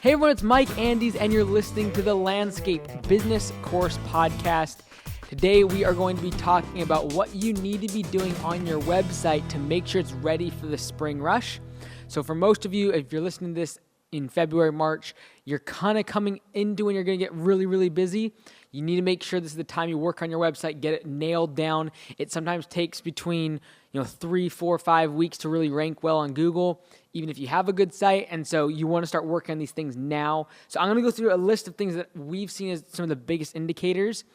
Hey everyone, it's Mike Andes, and you're listening to the Landscape Business Course Podcast. Today we are going to be talking about what you need to be doing on your website to make sure it's ready for the spring rush. So for most of you, if you're listening to this in February, March, you're kind of coming into when you're going to get really, really busy. You need to make sure this is the time you work on your website, get it nailed down. It sometimes takes between 3, 4, 5 weeks to really rank well on Google, even if you have a good site. And so you want to start working on these things now. So I'm going to go through a list of things that we've seen as some of the biggest indicators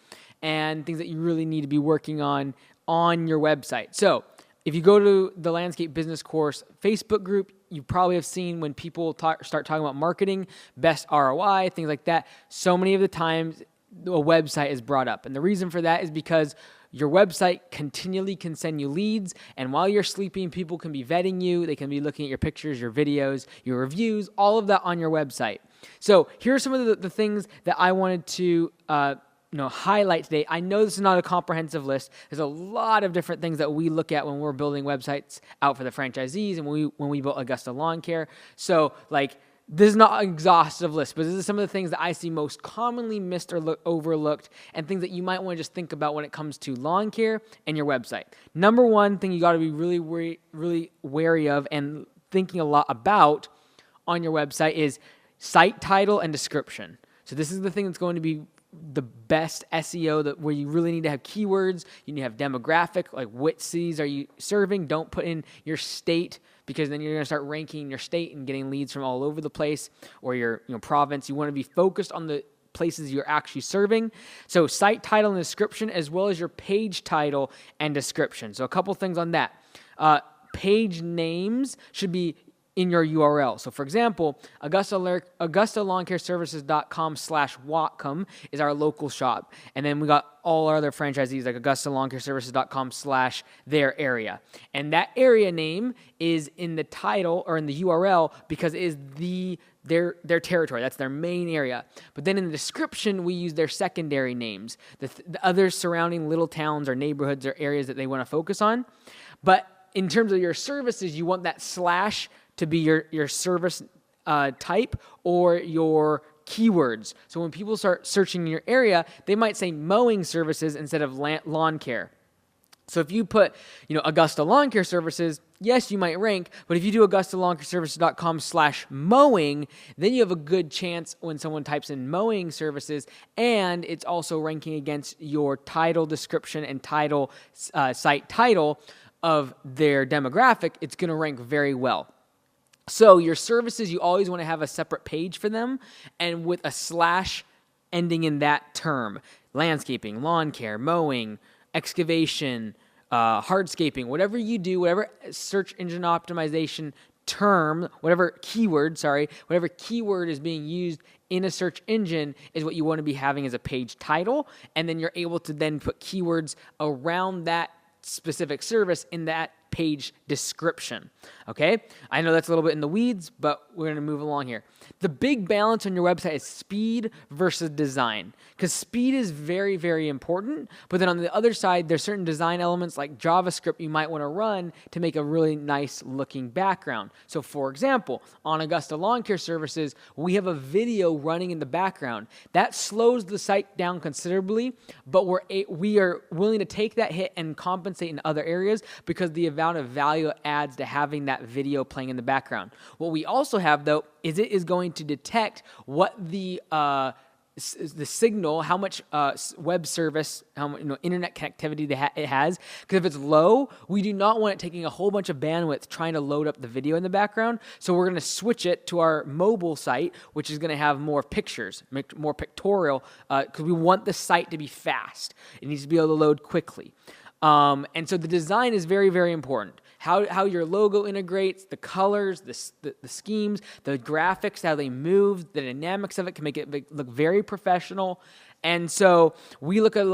and things that you really need to be working on your website. So if you go to the Landscape Business Course Facebook group, you probably have seen when people start talking about marketing, best ROI, things like that. So many of the times a website is brought up. And the reason for that is because your website continually can send you leads, and while you're sleeping, people can be vetting you. They can be looking at your pictures, your videos, your reviews, all of that on your website. So here are some of the things that I wanted to highlight today. I know this is not a comprehensive list. There's a lot of different things that we look at when we're building websites out for the franchisees and when we built Augusta Lawn Care. So this is not an exhaustive list, but this is some of the things that I see most commonly missed or overlooked and things that you might want to just think about when it comes to lawn care and your website. Number one thing you got to be really wary of and thinking a lot about on your website is site title and description. So this is the thing that's going to be the best SEO, where you really need to have keywords. You need to have demographic, like which cities are you serving. Don't put in your state, because then you're going to start ranking your state and getting leads from all over the place, or your province. You want to be focused on the places you're actually serving. So site title and description, as well as your page title and description. So a couple things on that. Page names should be in your URL. So for example, AugustaLawnCareServices.com/Whatcom is our local shop. And then we got all our other franchisees like AugustaLawnCareServices.com/their area. And that area name is in the title or in the URL because it is their territory. That's their main area. But then in the description, we use their secondary names, the other surrounding little towns or neighborhoods or areas that they want to focus on. But in terms of your services, you want that slash to be your service type or your keywords. So when people start searching in your area, they might say mowing services instead of lawn care. So if you put, Augusta Lawn Care Services, yes, you might rank, but if you do AugustaLawnCareServices.com/mowing, then you have a good chance when someone types in mowing services, and it's also ranking against your title description and title, site title of their demographic. It's going to rank very well. So your services, you always want to have a separate page for them, and with a slash ending in that term. Landscaping, lawn care, mowing, excavation, hardscaping, whatever you do, whatever search engine optimization term, whatever keyword is being used in a search engine is what you want to be having as a page title, and then you're able to then put keywords around that specific service in that page description. Okay? I know that's a little bit in the weeds, but we're going to move along here. The big balance on your website is speed versus design, because speed is very, very important. But then on the other side, there's certain design elements like JavaScript you might want to run to make a really nice looking background. So for example, on Augusta Lawn Care Services, we have a video running in the background. That slows the site down considerably, but we are willing to take that hit and compensate in other areas because the amount of value it adds to having that video playing in the background. What we also have, though, is it is going to detect what the signal, how much web service, how much internet connectivity it has. Because if it's low, we do not want it taking a whole bunch of bandwidth trying to load up the video in the background. So we're going to switch it to our mobile site, which is going to have more pictures, more pictorial, because we want the site to be fast. It needs to be able to load quickly. And so the design is very, very important. How your logo integrates, the colors, the schemes, the graphics, how they move, the dynamics of it can make it look very professional. And so we look at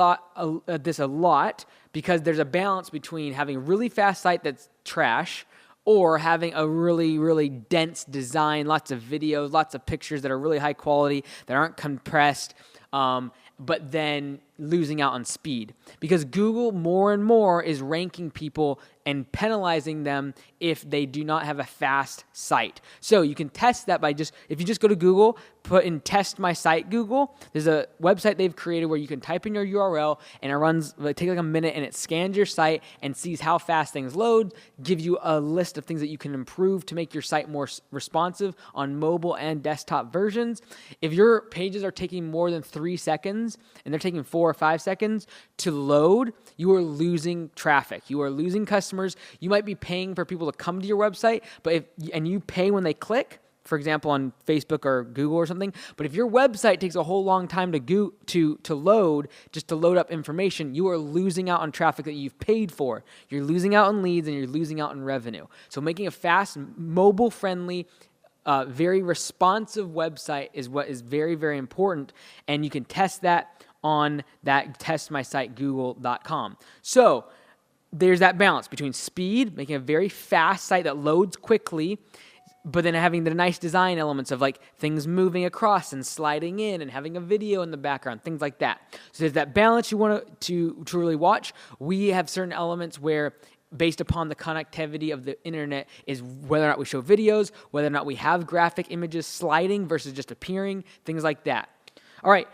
this a lot because there's a balance between having a really fast site that's trash or having a really, really dense design, lots of videos, lots of pictures that are really high quality, that aren't compressed, but then losing out on speed, because Google more and more is ranking people and penalizing them if they do not have a fast site. So you can test that by if you just go to Google, put in test my site Google, there's a website they've created where you can type in your URL and it runs, it takes like a minute and it scans your site and sees how fast things load, gives you a list of things that you can improve to make your site more responsive on mobile and desktop versions. If your pages are taking more than 3 seconds and they're taking 4 or 5 seconds to load, you are losing traffic. You are losing customers. You might be paying for people to come to your website, and you pay when they click, for example, on Facebook or Google or something. But if your website takes a whole long time to load, just to load up information, you are losing out on traffic that you've paid for. You're losing out on leads and you're losing out on revenue. So making a fast, mobile-friendly, very responsive website is what is very, very important. And you can test that on that testmysiteGoogle.com. So there's that balance between speed, making a very fast site that loads quickly, but then having the nice design elements of like things moving across and sliding in and having a video in the background, things like that. So there's that balance you want to really watch. We have certain elements where, based upon the connectivity of the internet, is whether or not we show videos, whether or not we have graphic images sliding versus just appearing, things like that. All right.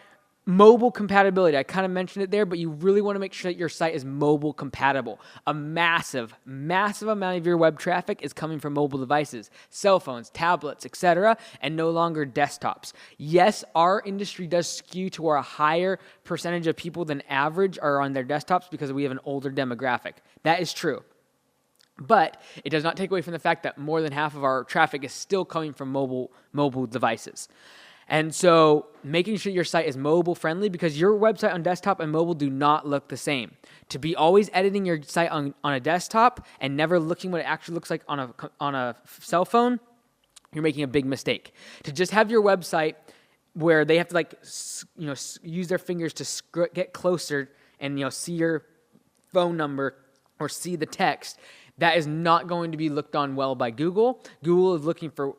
Mobile compatibility. I kind of mentioned it there, but you really want to make sure that your site is mobile compatible. A massive, massive amount of your web traffic is coming from mobile devices, cell phones, tablets, etc., and no longer desktops. Yes, our industry does skew to where a higher percentage of people than average are on their desktops because we have an older demographic. That is true. But it does not take away from the fact that more than half of our traffic is still coming from mobile devices. And so making sure your site is mobile friendly, because your website on desktop and mobile do not look the same. To be always editing your site on a desktop and never looking what it actually looks like on a cell phone, you're making a big mistake. To just have your website where they have to use their fingers to get closer and see your phone number or see the text, that is not going to be looked on well by Google. Google is looking for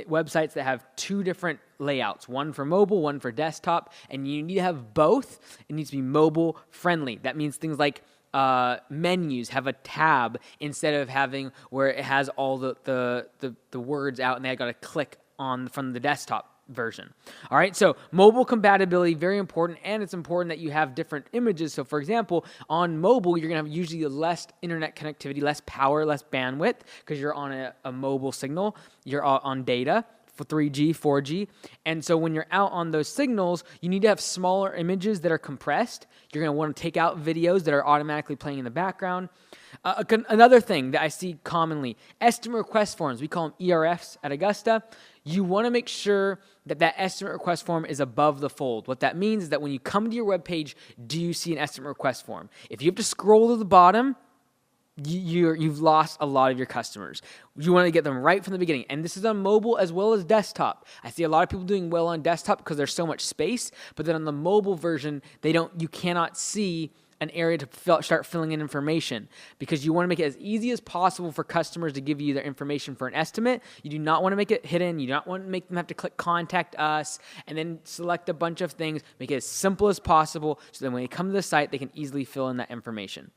websites that have 2 different layouts, one for mobile, one for desktop, and you need to have both. It needs to be mobile friendly. That means things like menus have a tab instead of having where it has all the words out and they got to click on from the desktop version. All right, so mobile compatibility, very important, and it's important that you have different images. So for example, on mobile, you're going to have usually less internet connectivity, less power, less bandwidth, because you're on a mobile signal, you're on data for 3G, 4G, and so when you're out on those signals, you need to have smaller images that are compressed. You're going to want to take out videos that are automatically playing in the background. Another thing that I see commonly, estimate request forms, we call them ERFs at Augusta. You want to make sure that estimate request form is above the fold. What that means is that when you come to your web page, do you see an estimate request form? If you have to scroll to the bottom, you've lost a lot of your customers. You want to get them right from the beginning. And this is on mobile as well as desktop. I see a lot of people doing well on desktop because there's so much space, but then on the mobile version, you cannot see an area to start filling in information, because you want to make it as easy as possible for customers to give you their information for an estimate. You do not want to make it hidden. You do not want to make them have to click contact us and then select a bunch of things. Make it as simple as possible so that when they come to the site, they can easily fill in that information.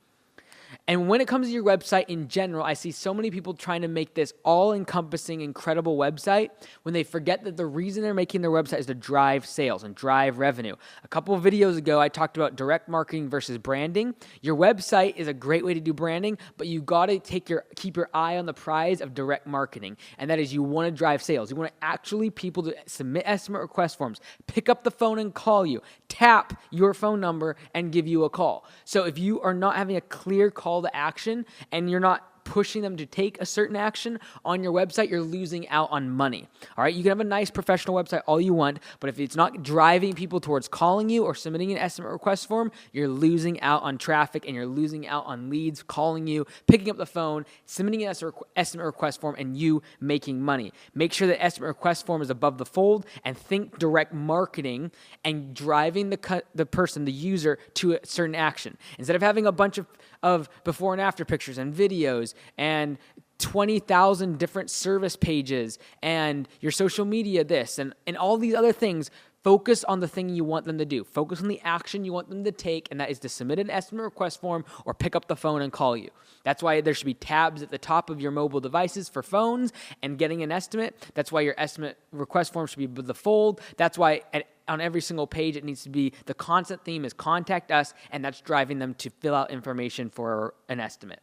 And when it comes to your website in general, I see so many people trying to make this all-encompassing, incredible website when they forget that the reason they're making their website is to drive sales and drive revenue. A couple of videos ago, I talked about direct marketing versus branding. Your website is a great way to do branding, but you got to keep your eye on the prize of direct marketing, and that is you want to drive sales. You want to actually people to submit estimate request forms, pick up the phone and call you, tap your phone number and give you a call. So if you are not having a clear call to action and you're not pushing them to take a certain action on your website, you're losing out on money. All right, you can have a nice professional website all you want, but if it's not driving people towards calling you or submitting an estimate request form, you're losing out on traffic and you're losing out on leads calling you, picking up the phone, submitting an estimate request form, and you making money. Make sure the estimate request form is above the fold, and think direct marketing and driving the user to a certain action. Instead of having a bunch of before and after pictures and videos and 20,000 different service pages and your social media this and all these other things, Focus on the thing you want them to do. Focus on the action you want them to take, and that is to submit an estimate request form or pick up the phone and call you. That's why there should be tabs at the top of your mobile devices for phones and getting an estimate. That's why your estimate request form should be with the fold. That's why on every single page, it needs to be the constant theme is contact us, and that's driving them to fill out information for an estimate.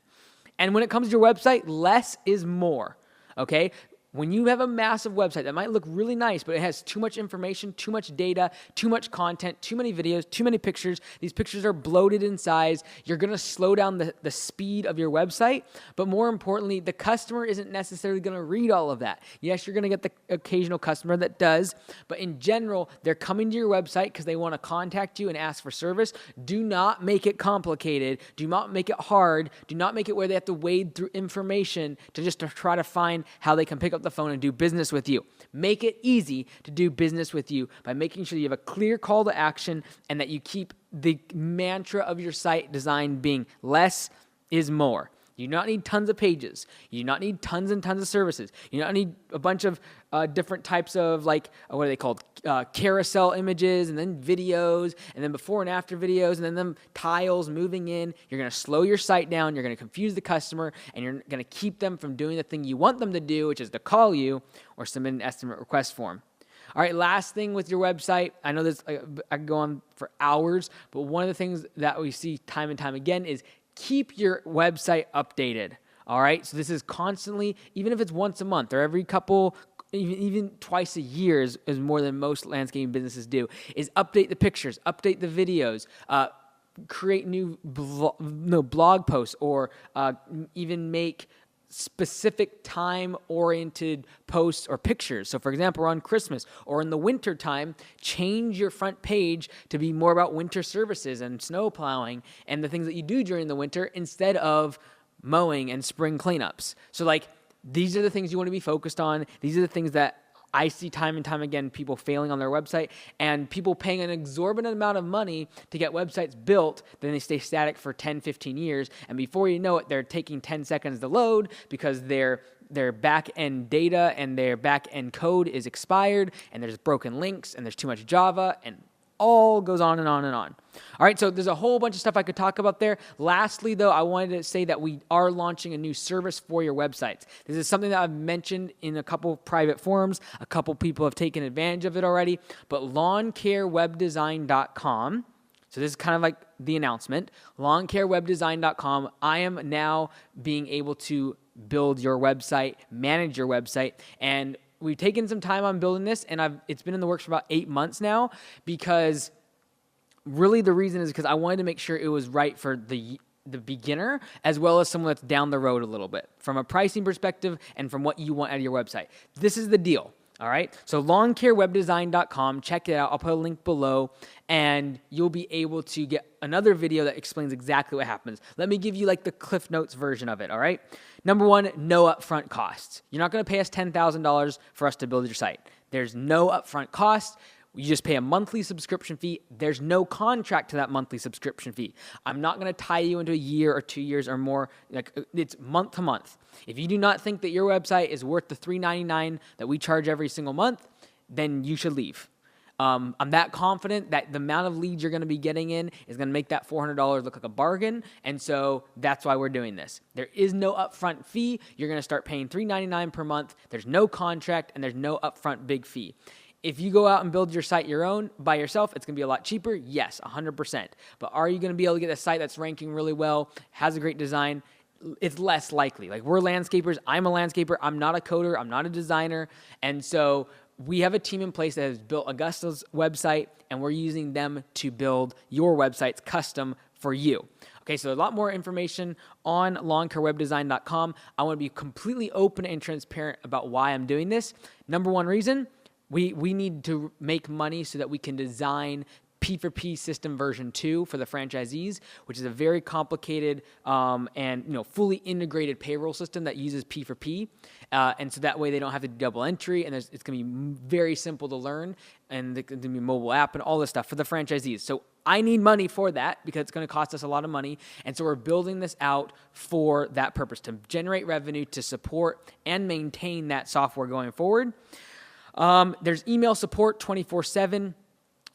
And when it comes to your website, less is more, okay? When you have a massive website that might look really nice, but it has too much information, too much data, too much content, too many videos, too many pictures, these pictures are bloated in size, you're going to slow down the speed of your website, but more importantly, the customer isn't necessarily going to read all of that. Yes, you're going to get the occasional customer that does, but in general, they're coming to your website because they want to contact you and ask for service. Do not make it complicated. Do not make it hard. Do not make it where they have to wade through information to try to find how they can pick up the phone and do business with you. Make it easy to do business with you by making sure you have a clear call to action and that you keep the mantra of your site design being less is more. You do not need tons of pages. You do not need tons and tons of services. You do not need a bunch of different types of what are they called? Carousel images and then videos and then before and after videos and then them tiles moving in. You're going to slow your site down. You're going to confuse the customer and you're going to keep them from doing the thing you want them to do, which is to call you or submit an estimate request form. All right, last thing with your website. I know this, I could go on for hours, but one of the things that we see time and time again is keep your website updated, all right? So this is constantly, even if it's once a month or every couple, even twice a year is more than most landscaping businesses do, is update the pictures, update the videos, create new blog posts, or even make specific time-oriented posts or pictures. So for example, on Christmas or in the winter time, change your front page to be more about winter services and snow plowing and the things that you do during the winter instead of mowing and spring cleanups. So these are the things you want to be focused on. These are the things that I see time and time again, people failing on their website and people paying an exorbitant amount of money to get websites built. Then they stay static for 10, 15 years. And before you know it, they're taking 10 seconds to load because their back-end data and their back-end code is expired and there's broken links and there's too much Java and all goes on and on and on. All right, so there's a whole bunch of stuff I could talk about there. Lastly, though, I wanted to say that we are launching a new service for your websites. This is something that I've mentioned in a couple private forums. A couple people have taken advantage of it already. But lawncarewebdesign.com, so this is kind of like the announcement, lawncarewebdesign.com, I am now being able to build your website, manage your website, and we've taken some time on building this, and it's been in the works for about 8 months now because really the reason is because I wanted to make sure it was right for the beginner as well as someone that's down the road a little bit from a pricing perspective and from what you want out of your website. This is the deal. All right, so lawncarewebdesign.com, check it out. I'll put a link below, and you'll be able to get another video that explains exactly what happens. Let me give you the Cliff Notes version of it, all right? Number one, no upfront costs. You're not going to pay us $10,000 for us to build your site. There's no upfront cost. You just pay a monthly subscription fee. There's no contract to that monthly subscription fee. I'm not going to tie you into a year or 2 years or more. It's month to month. If you do not think that your website is worth the $3.99 that we charge every single month, then you should leave. I'm that confident that the amount of leads you're going to be getting in is going to make that $400 look like a bargain, and so that's why we're doing this. There is no upfront fee. You're going to start paying $3.99 per month. There's no contract, and there's no upfront big fee. If you go out and build your site by yourself, it's going to be a lot cheaper. Yes, 100%. But are you going to be able to get a site that's ranking really well, has a great design? It's less likely. We're landscapers. I'm a landscaper. I'm not a coder. I'm not a designer. And so we have a team in place that has built Augusta's website, and we're using them to build your websites custom for you. Okay, so a lot more information on lawncarewebdesign.com. I want to be completely open and transparent about why I'm doing this. Number one reason, we need to make money so that we can design P4P system version 2 for the franchisees, which is a very complicated and fully integrated payroll system that uses P4P. And so that way they don't have to do double entry, and it's going to be very simple to learn, and there's going to be a mobile app and all this stuff for the franchisees. So I need money for that because it's going to cost us a lot of money. And so we're building this out for that purpose, to generate revenue, to support and maintain that software going forward. There's email support 24/7.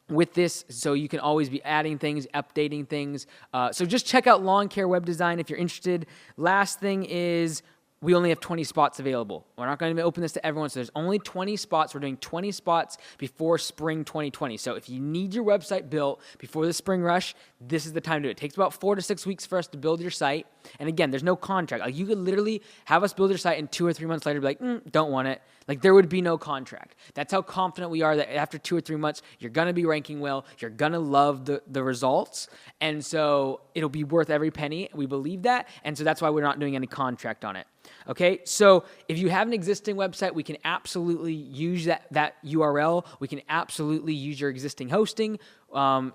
with this, so you can always be adding things, updating things. So just check out Lawn Care Web Design if you're interested. Last thing is, we only have 20 spots available. We're not going to open this to everyone, so there's only 20 spots. We're doing 20 spots before spring 2020. So if you need your website built before the spring rush, this is the time to do it. It takes about 4 to 6 weeks for us to build your site. And again, there's no contract. Like, you could literally have us build your site and 2 or 3 months later be like, don't want it. Like, there would be no contract. That's how confident we are that after 2 or 3 months, you're going to be ranking well. You're going to love the results. And so it'll be worth every penny. We believe that. And so that's why we're not doing any contract on it. Okay, so if you have an existing website, we can absolutely use that URL. We can absolutely use your existing hosting.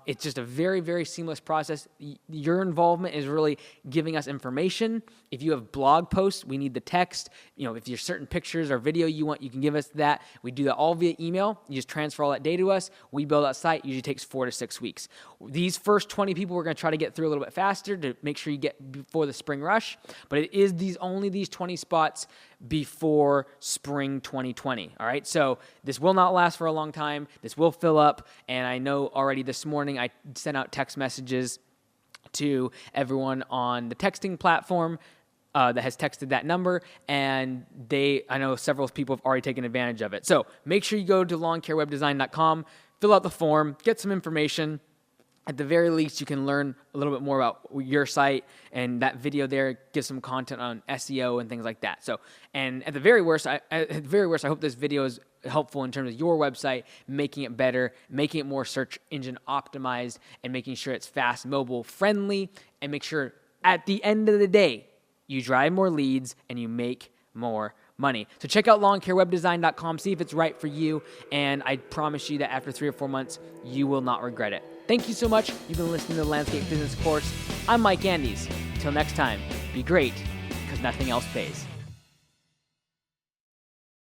It's just a very, very seamless process. Your involvement is really giving us information. If you have blog posts, we need the text. If there's certain pictures or video you want, you can give us that. We do that all via email. You just transfer all that data to us. We build that site. It usually takes 4 to 6 weeks. These first 20 people, we're going to try to get through a little bit faster to make sure you get before the spring rush. But it is only these 20 spots before spring 2020. All right, so this will not last for a long time. This will fill up, and I know already this morning I sent out text messages to everyone on the texting platform that has texted that number, and I know several people have already taken advantage of it. So make sure you go to lawncarewebdesign.com, fill out the form, get some information. At the very least, you can learn a little bit more about your site, and that video there gives some content on SEO and things like that. So, and at the very worst, I hope this video is helpful in terms of your website, making it better, making it more search engine optimized, and making sure it's fast, mobile friendly, and make sure at the end of the day, you drive more leads and you make more money. So check out lawncarewebdesign.com, see if it's right for you, and I promise you that after 3 or 4 months, you will not regret it. Thank you so much. You've been listening to the Landscape Business Course. I'm Mike Andes. Until next time, be great, because nothing else pays.